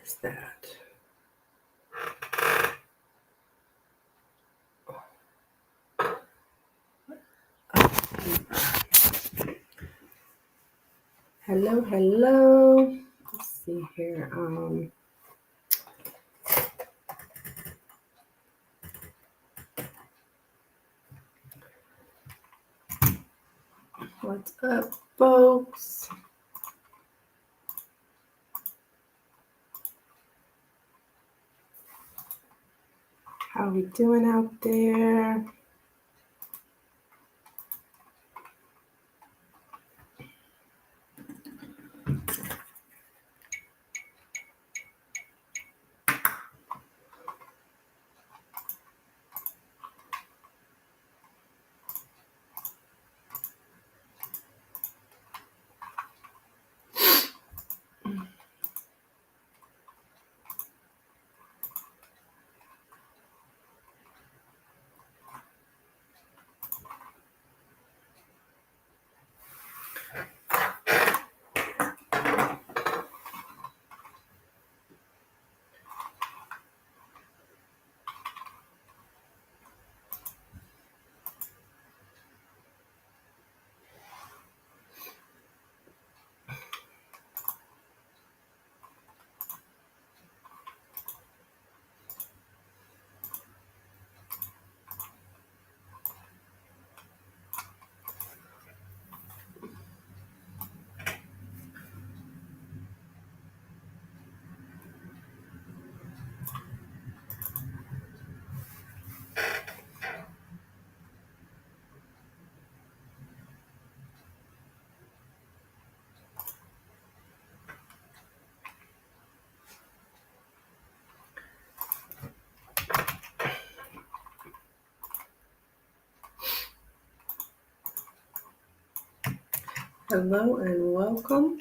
is that? Hello, hello. Let's see here. What's up, folks? How we doing out there? Hello and welcome.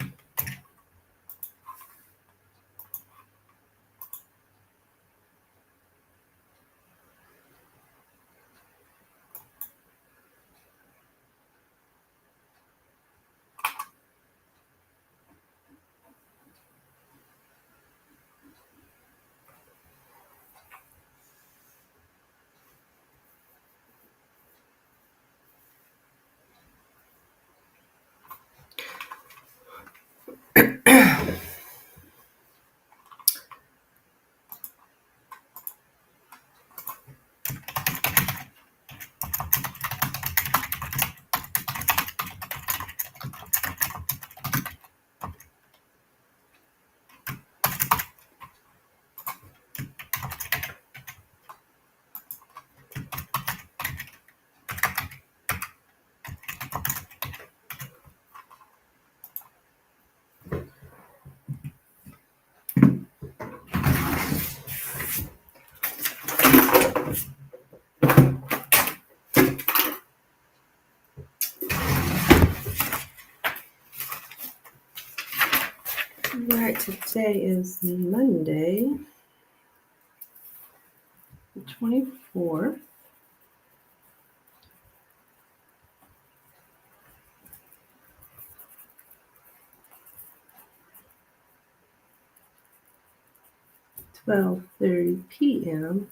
All right, today is Monday, the 24th. (12:30 p.m.)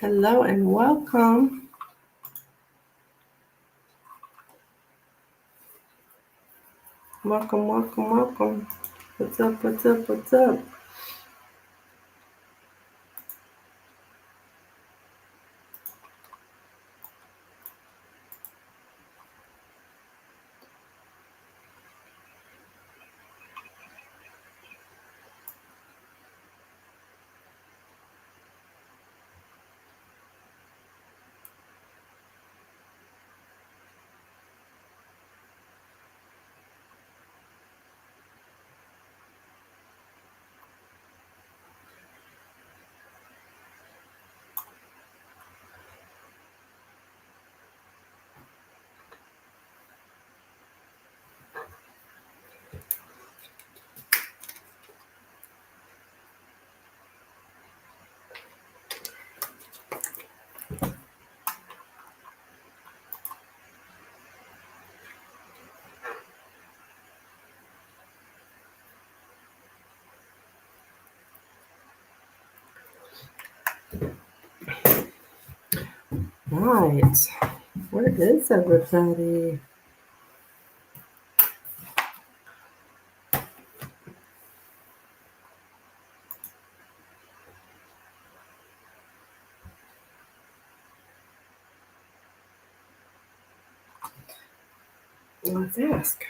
Hello and welcome. Welcome, welcome, welcome. What's up, what's up, what's up? Right. Where is everybody? Let's ask.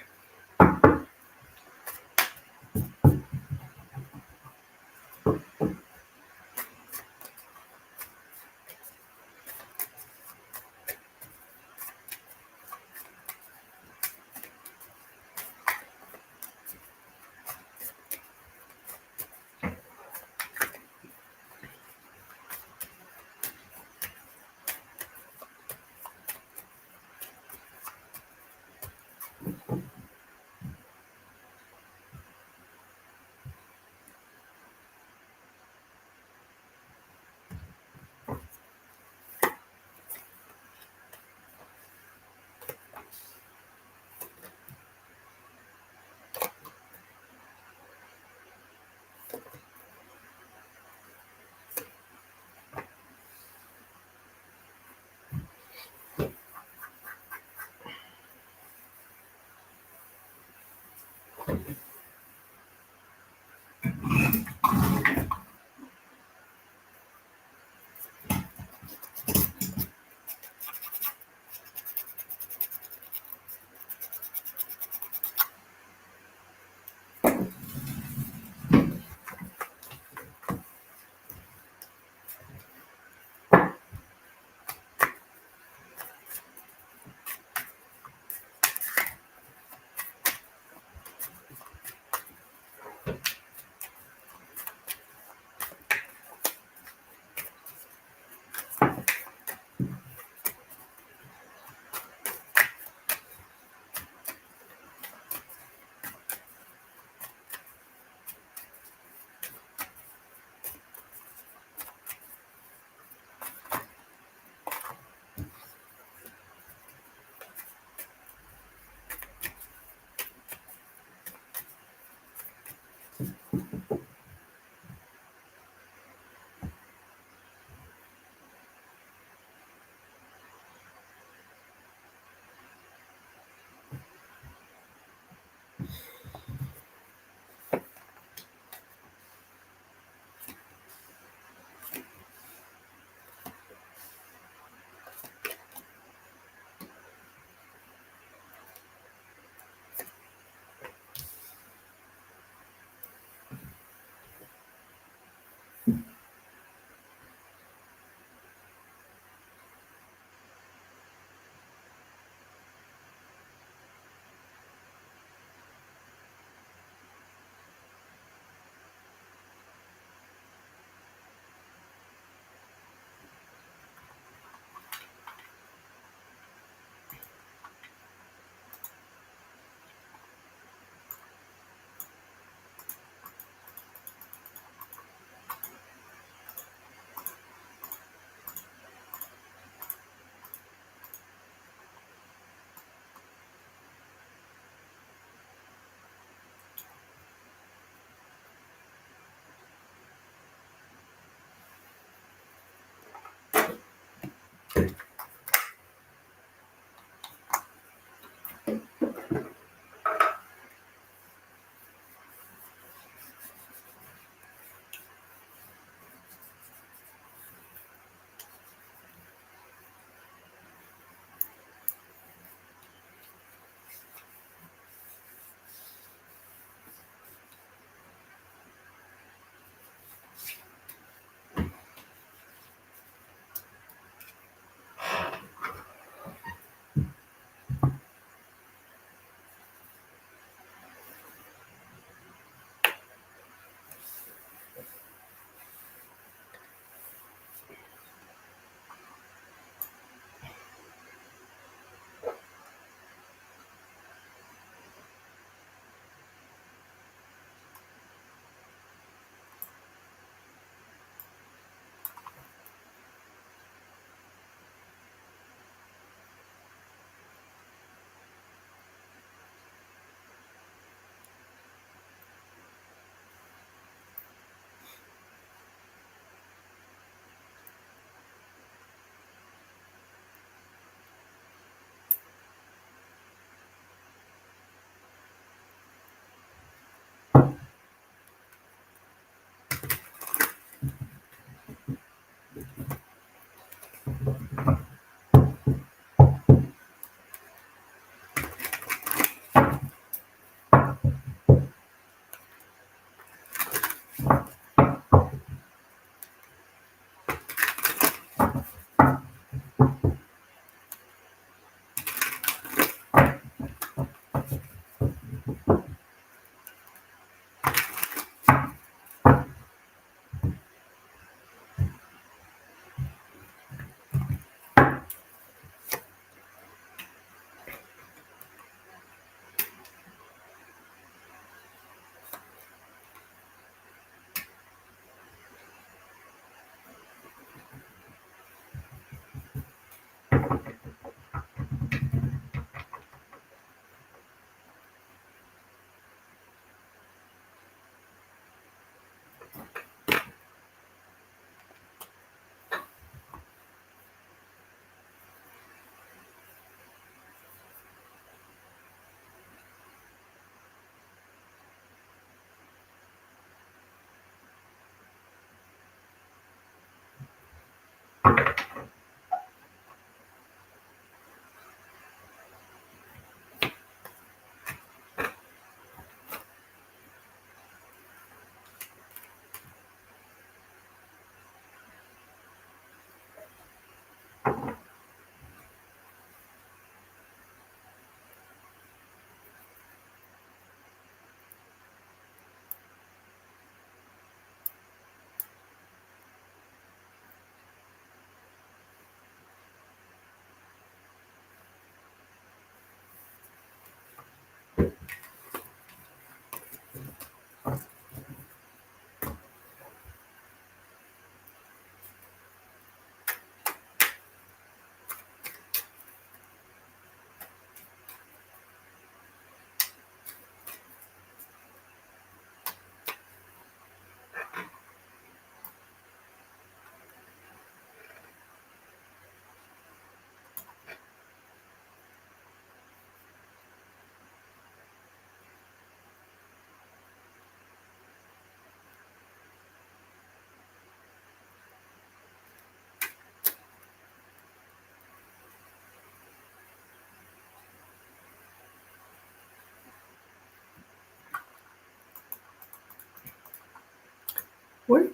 Where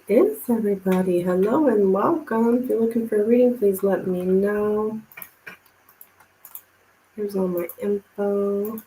is everybody? Hello and welcome. If you're looking for a reading, please let me know. Here's all my info.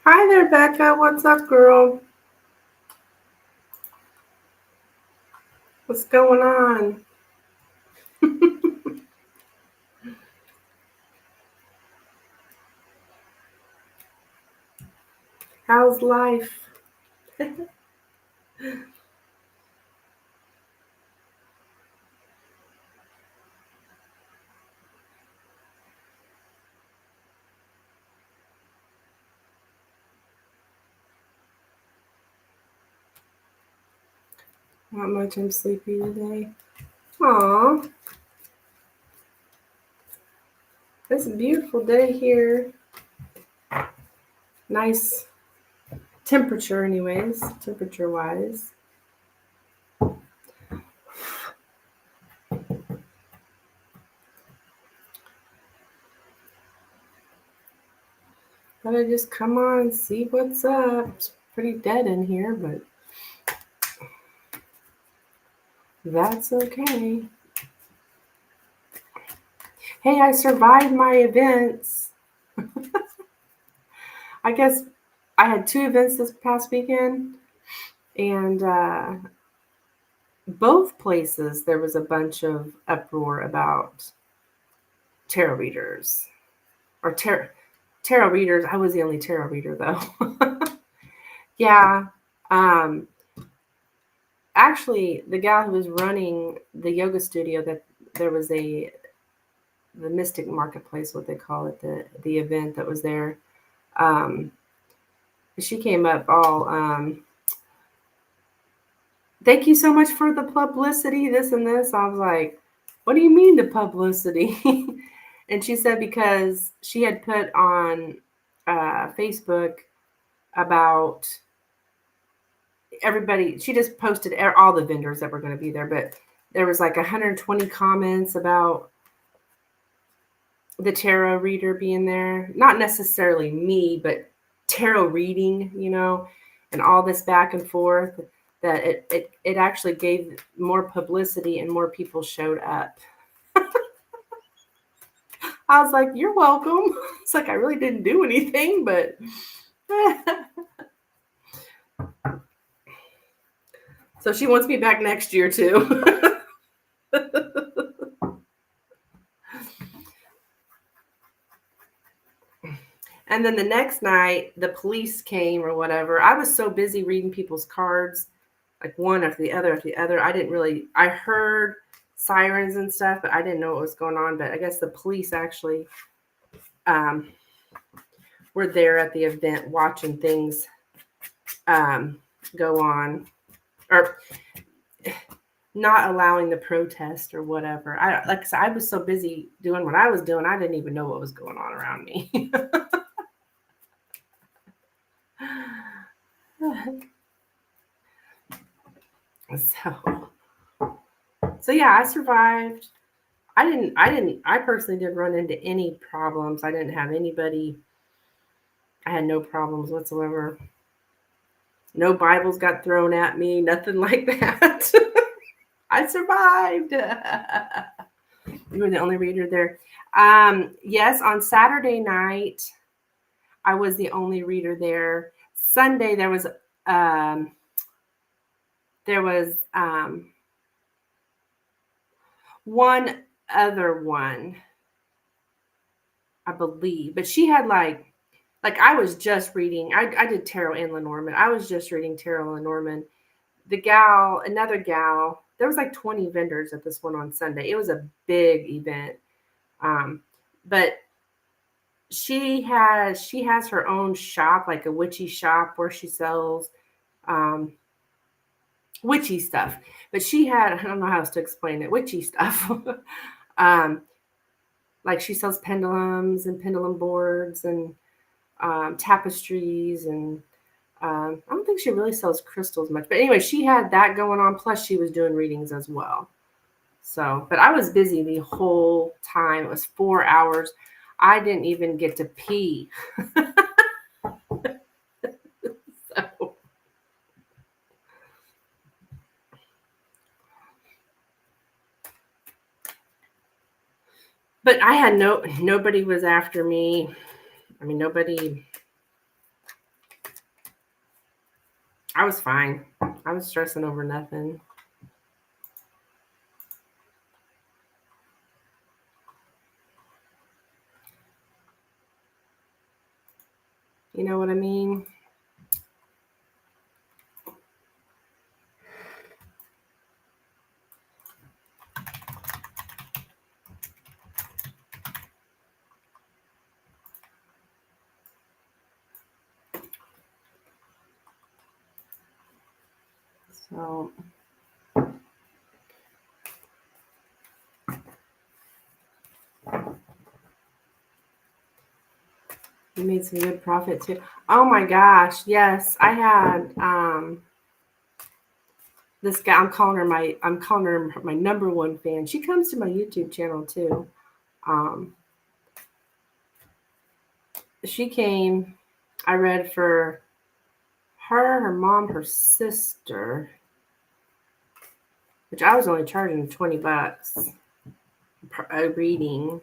Hi there, Becca. What's up, girl? What's going on? How's life? Not much. I'm sleepy today. Aw. It's a beautiful day here. Nice temperature, anyways, temperature-wise. Thought I'd just come on and see what's up. It's pretty dead in here, but that's okay. Hey, I survived my events. I guess I had 2 events this past weekend, and both places there was a bunch of uproar about tarot readers. Or tarot readers. I was the only tarot reader, though. Yeah. Um, Actually, the gal who was running the yoga studio, that there was the Mystic Marketplace, what they call it, the event that was there. Um, she came up all, thank you so much for the publicity, this and this. I was like, what do you mean the publicity? And she said because she had put on Facebook about everybody, she just posted all the vendors that were going to be there, but there was like 120 comments about the tarot reader being there. Not necessarily me, but tarot reading, and all this back and forth, that it actually gave more publicity and more people showed up. I was like, you're welcome. It's like I really didn't do anything, but so she wants me back next year too. And then the next night, the police came or whatever. I was so busy reading people's cards, like one after the other after the other. I heard sirens and stuff, but I didn't know what was going on. But I guess the police actually were there at the event watching things go on, or not allowing the protest or whatever. Like I said, I was so busy doing what I was doing, I didn't even know what was going on around me. So yeah, I survived. I personally didn't run into any problems. I didn't have anybody I had no problems whatsoever. No Bibles got thrown at me, nothing like that. I survived. You were the only reader there. Yes, on Saturday night, I was the only reader there. Sunday, um, there was one other one, I believe, but she had like I was just reading. I did tarot and Lenormand. I was just reading tarot and Lenormand. The gal, another gal, there was like 20 vendors at this one on Sunday. It was a big event. But she has her own shop, like a witchy shop where she sells um, witchy stuff. But she had, I don't know how else to explain it, witchy stuff. um, like she sells pendulums and pendulum boards and tapestries and I don't think she really sells crystals much. But anyway, she had that going on. Plus, she was doing readings as well. So, but I was busy the whole time. It was 4 hours. I didn't even get to pee. So, but I had nobody was after me. I mean, nobody. I was fine. I was stressing over nothing. You know what I mean? So, you made some good profit too. Oh my gosh, yes, I had this guy. I'm calling her my number one fan. She comes to my YouTube channel too. Um, she came. I read for her mom, her sister, which I was only charging $20 per a reading.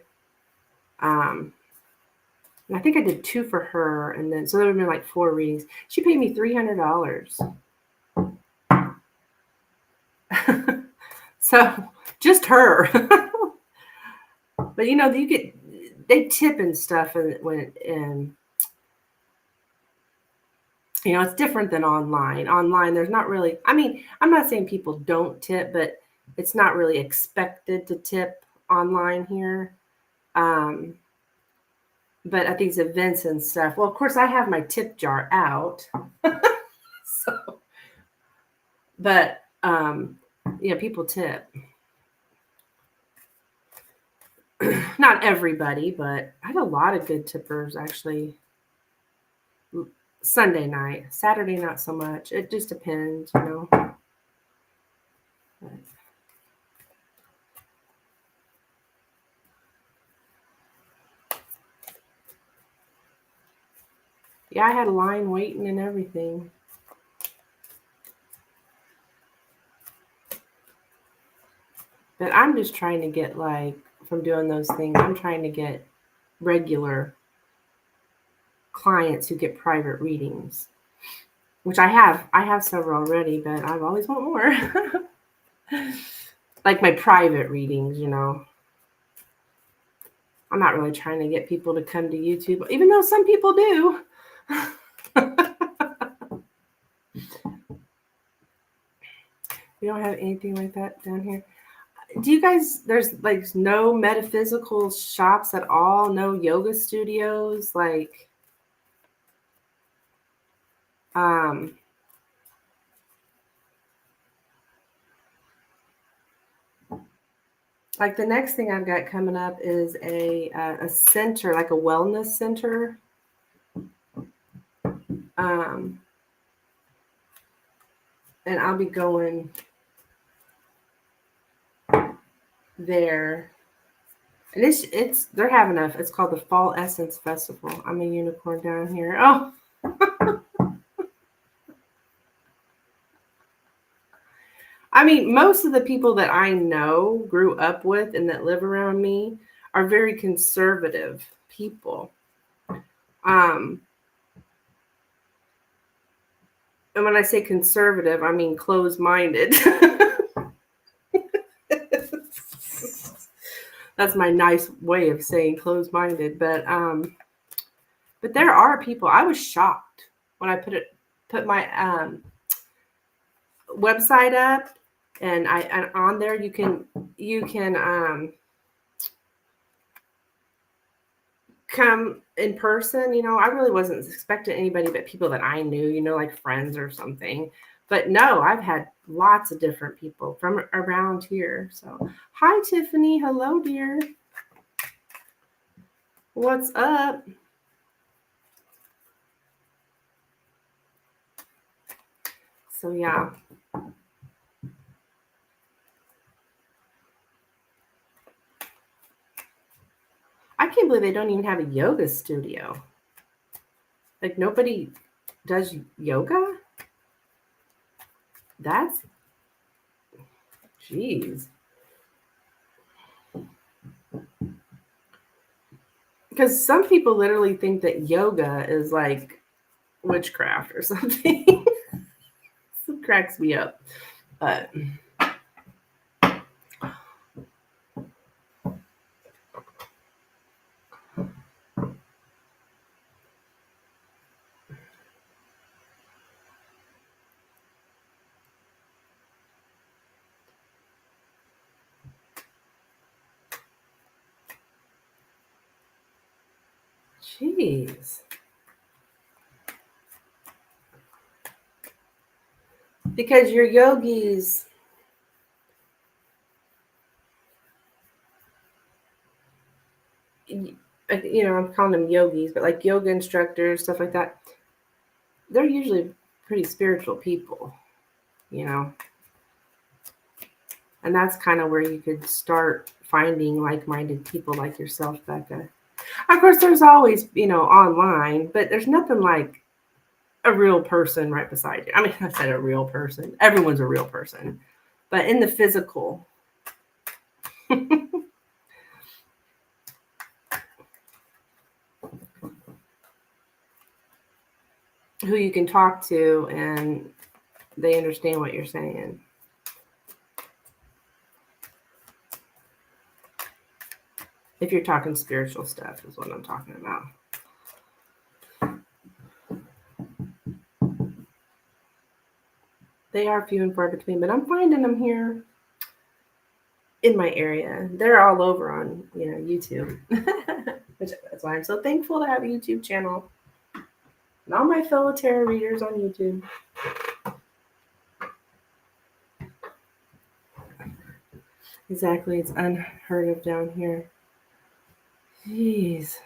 Um, and I think I did two for her, and then so there would have been like four readings. She paid me $300. So just her. But you know, they tip and stuff, and you know, it's different than online. Online, there's not really. I mean, I'm not saying people don't tip, but it's not really expected to tip online here. Um, but at these events and stuff, well, of course, I have my tip jar out. So, but yeah, people tip. Not everybody, but I had a lot of good tippers actually. Sunday night, Saturday not so much. It just depends, you know. But, yeah, I had a line waiting and everything. But I'm just trying to get like from doing those things. I'm trying to get regular clients who get private readings, which I have. I have several already, but I always want more. Like my private readings, you know. I'm not really trying to get people to come to YouTube, even though some people do. We don't have anything like that down here. Do you guys, there's like no metaphysical shops at all? No yoga studios? Um, like the next thing I've got coming up is a center, like a wellness center. Um, and I'll be going there And they're having it's called the Fall Essence Festival. I'm a unicorn down here. Oh, I mean, most of the people that I know, grew up with, and that live around me are very conservative people. And when I say conservative, I mean closed-minded. That's my nice way of saying closed-minded. But there are people. I was shocked when I put my website up, and on there you can come in person. I really wasn't expecting anybody but people that I knew, like friends or something. But no, I've had lots of different people from around here. So, hi, Tiffany. Hello, dear. What's up? So, yeah. I can't believe they don't even have a yoga studio. Like, nobody does yoga? That's, geez. Because some people literally think that yoga is like witchcraft or something. It cracks me up. But jeez. Because your yogis, I'm calling them yogis, but like yoga instructors, stuff like that, they're usually pretty spiritual people, you know. And that's kind of where you could start finding like-minded people like yourself, Becca. Of course, there's always, online, but there's nothing like a real person right beside you. I mean, I said a real person. Everyone's a real person. But in the physical, who you can talk to and they understand what you're saying. If you're talking spiritual stuff is what I'm talking about. They are few and far between, but I'm finding them here in my area. They're all over on, YouTube. That's why I'm so thankful to have a YouTube channel. And all my fellow tarot readers on YouTube. Exactly. It's unheard of down here. Jeez.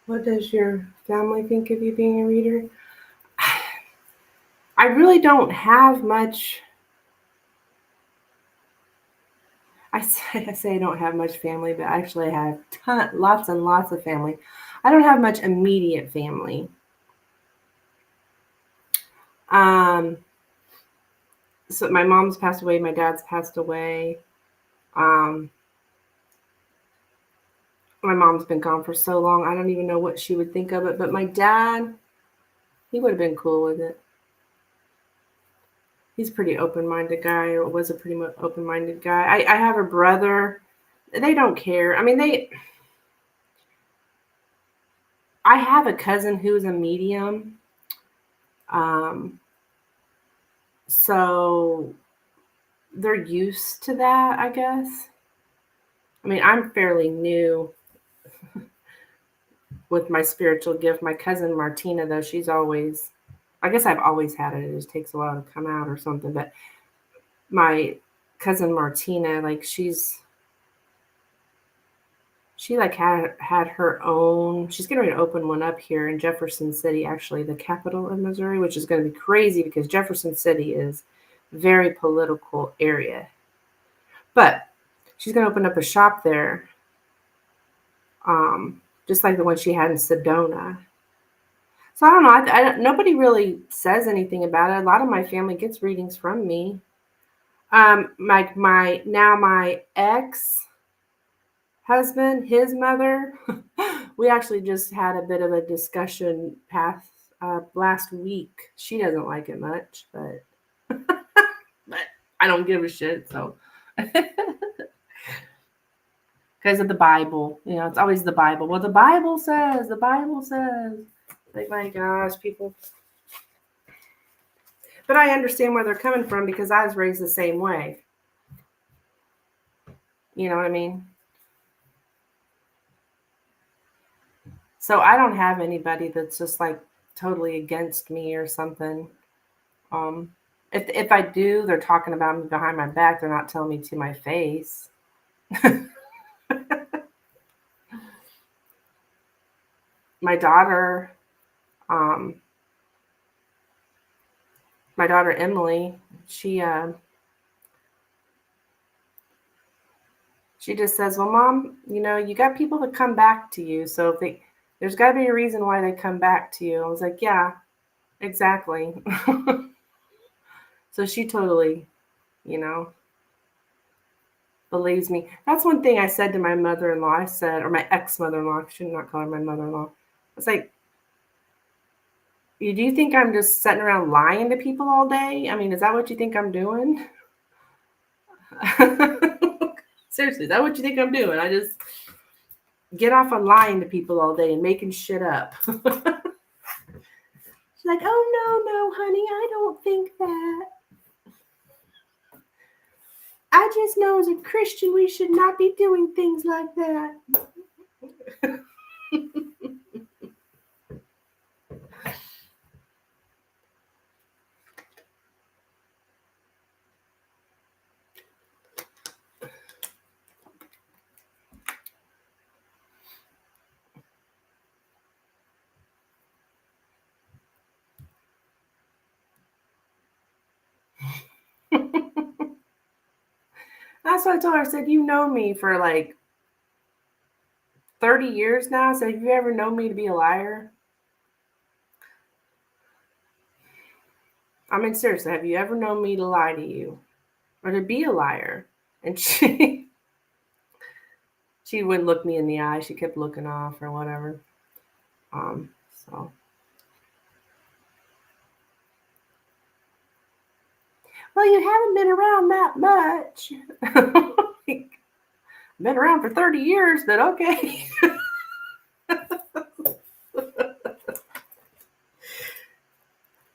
What does your family think of you being a reader? I really don't have much. I say I don't have much family, but actually I have lots and lots of family. I don't have much immediate family. So my mom's passed away, my dad's passed away. My mom's been gone for so long, I don't even know what she would think of it. But my dad, he would have been cool with it. He's a pretty open-minded guy, or was a pretty open-minded guy. I have a brother. They don't care. I mean, I have a cousin who's a medium. So they're used to that, I guess. I mean, I'm fairly new with my spiritual gift. My cousin Martina, though, I guess I've always had it. It just takes a while to come out or something. But my cousin Martina, like she like had her own. She's getting ready to open one up here in Jefferson City, actually, the capital of Missouri, which is going to be crazy because Jefferson City is a very political area. But she's going to open up a shop there, just like the one she had in Sedona. So I don't know. Nobody really says anything about it. A lot of my family gets readings from me. My ex-husband, his mother, we actually just had a bit of a discussion last week. She doesn't like it much, but I don't give a shit. So because of the Bible, it's always the Bible. Well, the Bible says. Like, my gosh, people. But I understand where they're coming from because I was raised the same way. You know what I mean? So I don't have anybody that's just like totally against me or something. If I do, they're talking about me behind my back. They're not telling me to my face. My daughter Emily, she just says, well, Mom, you got people that come back to you. So there's got to be a reason why they come back to you. I was like, yeah, exactly. So she totally, believes me. That's one thing I said to my mother-in-law. Or my ex-mother-in-law, I should not call her my mother-in-law. I was like, do you think I'm just sitting around lying to people all day? I mean, is that what you think I'm doing? Seriously, is that what you think I'm doing? I just get off on lying to people all day and making shit up. She's like, oh, no, honey, I don't think that. I just know as a Christian, we should not be doing things like that. That's what I told her. I said, you know me for like 30 years now. So have you ever known me to be a liar? I mean, seriously, have you ever known me to lie to you or to be a liar? And she wouldn't look me in the eye. She kept looking off or whatever. So. Well, you haven't been around that much. Been around for 30 years, but okay.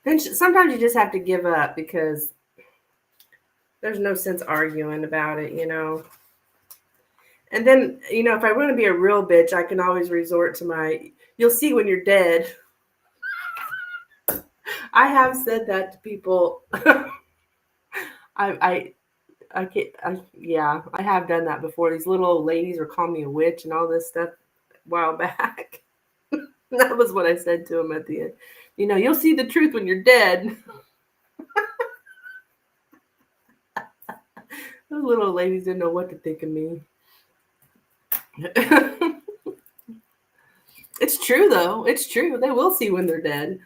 And sometimes you just have to give up because there's no sense arguing about it, And then, if I want to be a real bitch, I can always resort to you'll see when you're dead. I have said that to people. I have done that before. These little old ladies were calling me a witch and all this stuff a while back. That was what I said to them at the end. You'll see the truth when you're dead. Those little ladies didn't know what to think of me. It's true, though. It's true. They will see when they're dead.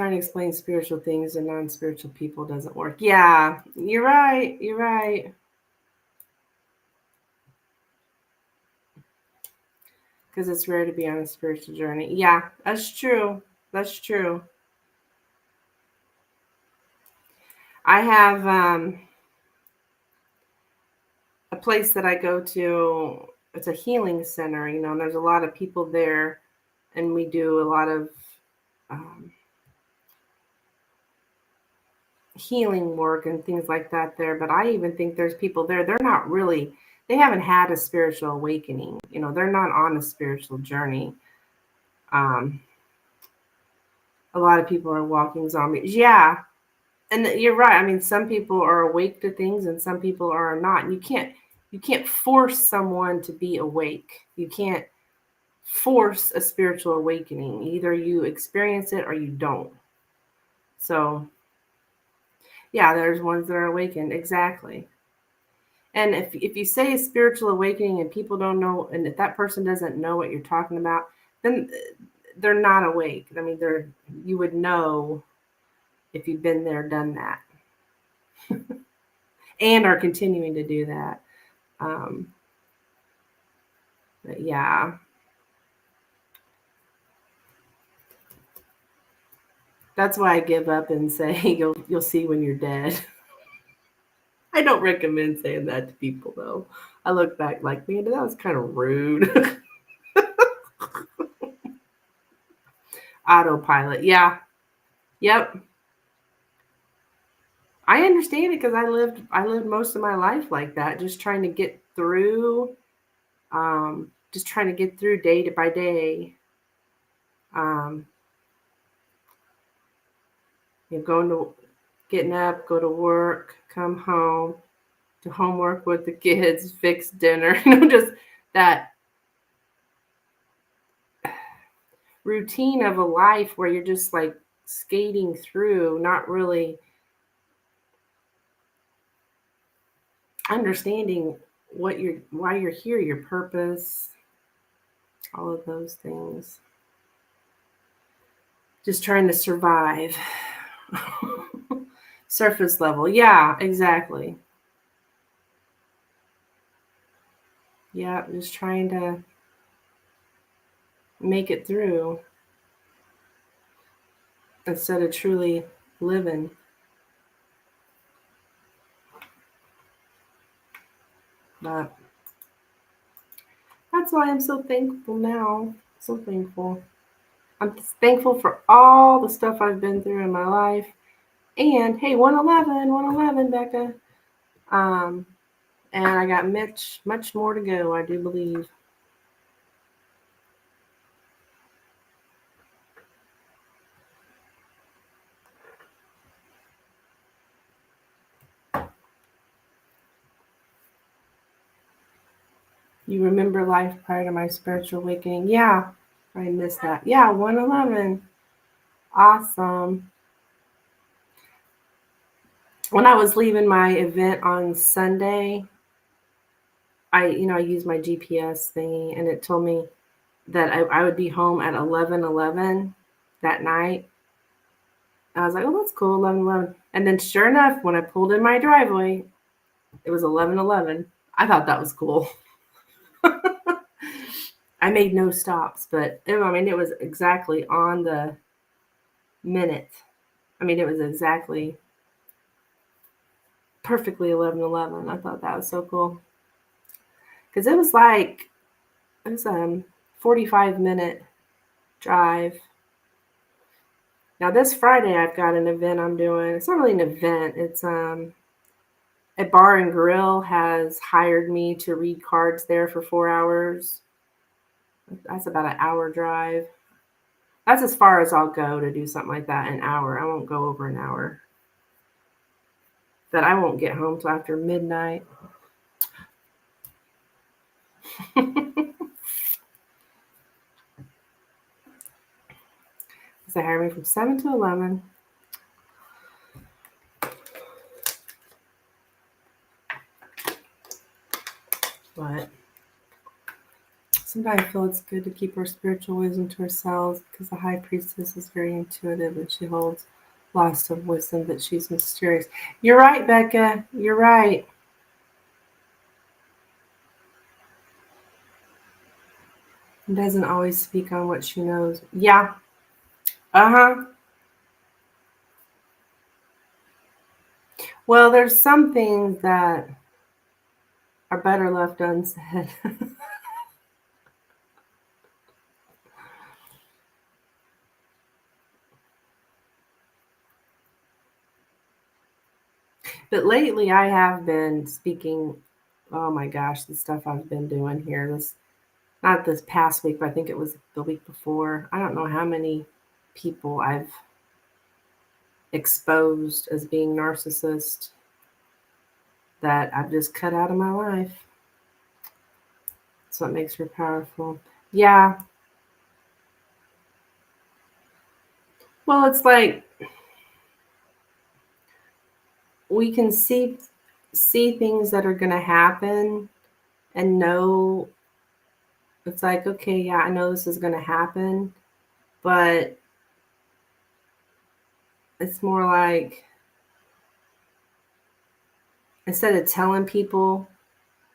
trying to explain spiritual things to non-spiritual people doesn't work. Yeah, you're right. You're right. Because it's rare to be on a spiritual journey. Yeah, that's true. That's true. I have a place that I go to. It's a healing center, and there's a lot of people there, and we do a lot of um, healing work and things like that there. But I even think there's people there, they're not really, they haven't had a spiritual awakening. They're not on a spiritual journey. Um, a lot of people are walking zombies. Yeah. And you're right. I mean, some people are awake to things and some people are not. And you can't force someone to be awake. You can't force a spiritual awakening. Either you experience it or you don't. So yeah, there's ones that are awakened. Exactly. And if you say a spiritual awakening and people don't know, and if that person doesn't know what you're talking about, then they're not awake. I mean, you would know if you've been there, done that, and are continuing to do that. Um, but yeah, that's why I give up and say you'll see when you're dead. I don't recommend saying that to people though. I look back like, man, that was kind of rude. Autopilot. Yeah. Yep. I understand it because I lived most of my life like that, just trying to get through, just trying to get through day by day. Um, going to getting up, go to work, come home, do homework with the kids, fix dinner, just that routine of a life where you're just like skating through, not really understanding why you're here, your purpose, all of those things. Just trying to survive. Surface level. Yeah, exactly. Yeah, just trying to make it through instead of truly living. But that's why I'm so thankful now. So thankful. I'm thankful for all the stuff I've been through in my life. And hey, 111, Becca. Um, and I got much more to go, I do believe. You remember life prior to my spiritual awakening? Yeah, I missed that. Yeah, 111. Awesome. When I was leaving my event on Sunday, I used my GPS thingy and it told me that I would be home at 11:11 that night. I was like, oh, that's cool, 11:11. And then sure enough, when I pulled in my driveway, it was 11:11. I thought that was cool. I made no stops, but I mean, it was exactly on the minute. I mean, it was exactly perfectly 11:11. I thought that was so cool because it was 45-minute drive. Now this Friday I've got an event I'm doing. It's not really an event. It's a bar and grill has hired me to read cards there for 4 hours. That's about an hour drive. That's as far as I'll go to do something like that, an hour. I won't go over an hour. But I won't get home till after midnight. They hired me from 7 to 11. But Sometimes I feel it's good to keep our spiritual wisdom to ourselves because the high priestess is very intuitive and she holds lots of wisdom, but she's mysterious. You're right, Becca. You're right. And doesn't always speak on what she knows. Yeah. Uh-huh. Well, there's some things that are better left unsaid. But lately I have been speaking, oh my gosh, the stuff I've been doing here. This not this past week, but I think it was the week before. I don't know how many people I've exposed as being narcissist that I've just cut out of my life. That's what makes her powerful. Yeah. Well, it's like we can see things that are going to happen and know it's like, okay, yeah, I know this is going to happen, but it's more like instead of telling people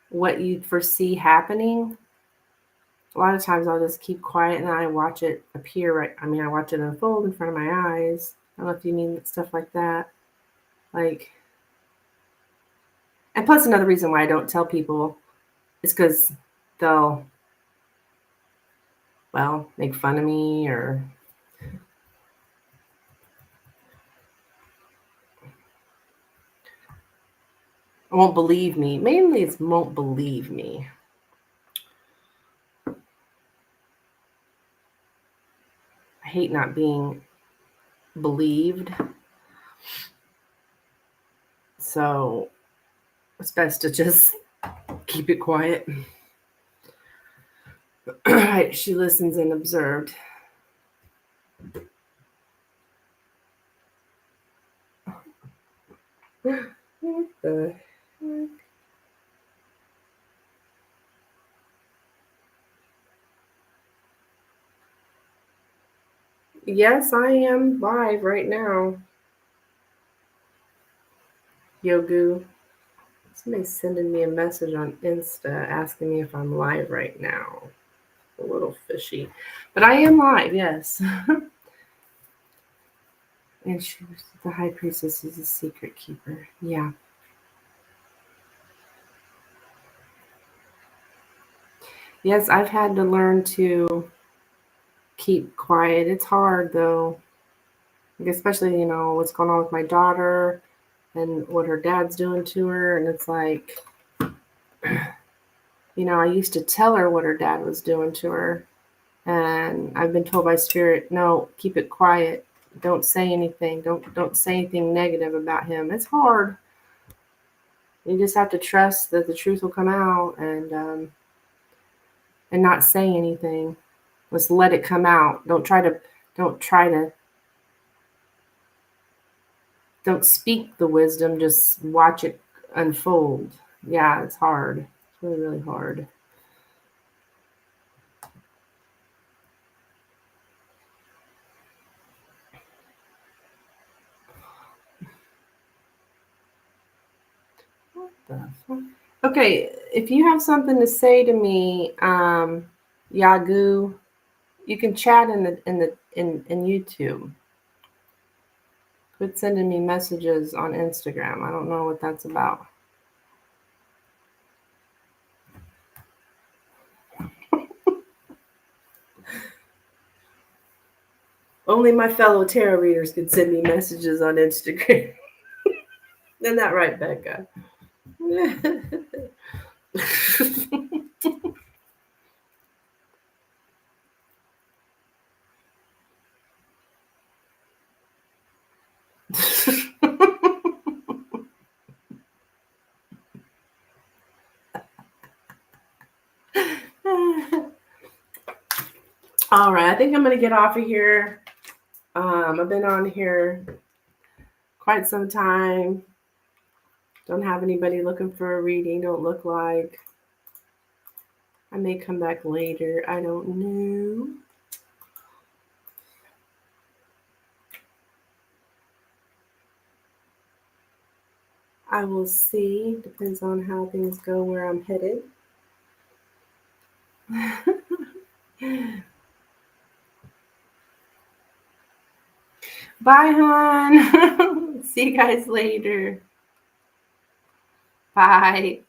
what you foresee happening, a lot of times I'll just keep quiet and then I watch it appear right. I mean, I watch it unfold in front of my eyes. I don't know if you mean stuff like that. Like, and plus another reason why I don't tell people is because they'll, well, make fun of me or won't believe me. Mainly it's won't believe me. I hate not being believed. So it's best to just keep it quiet. Right, she listens and observed. What the heck? Yes, I am live right now. Yogu. Somebody's sending me a message on Insta asking me if I'm live right now. A little fishy. But I am live, yes. And she was the high priestess is a secret keeper. Yeah. Yes, I've had to learn to keep quiet. It's hard though. Like, especially, what's going on with my daughter and what her dad's doing to her. And it's like, I used to tell her what her dad was doing to her. And I've been told by spirit, no, keep it quiet. Don't say anything. Don't say anything negative about him. It's hard. You just have to trust that the truth will come out and not say anything. Just let it come out. Don't speak the wisdom, just watch it unfold. Yeah, it's hard. It's really, really hard. What the fuck? Okay, if you have something to say to me, Yagu, you can chat in YouTube. Quit sending me messages on Instagram. I don't know what that's about. Only my fellow tarot readers can send me messages on Instagram. Isn't that right, Becca? All right, I think I'm going to get off of here. I've been on here quite some time. Don't have anybody looking for a reading. Don't look like. I may come back later. I don't know. I will see. Depends on how things go, where I'm headed. Bye, hon. See you guys later. Bye.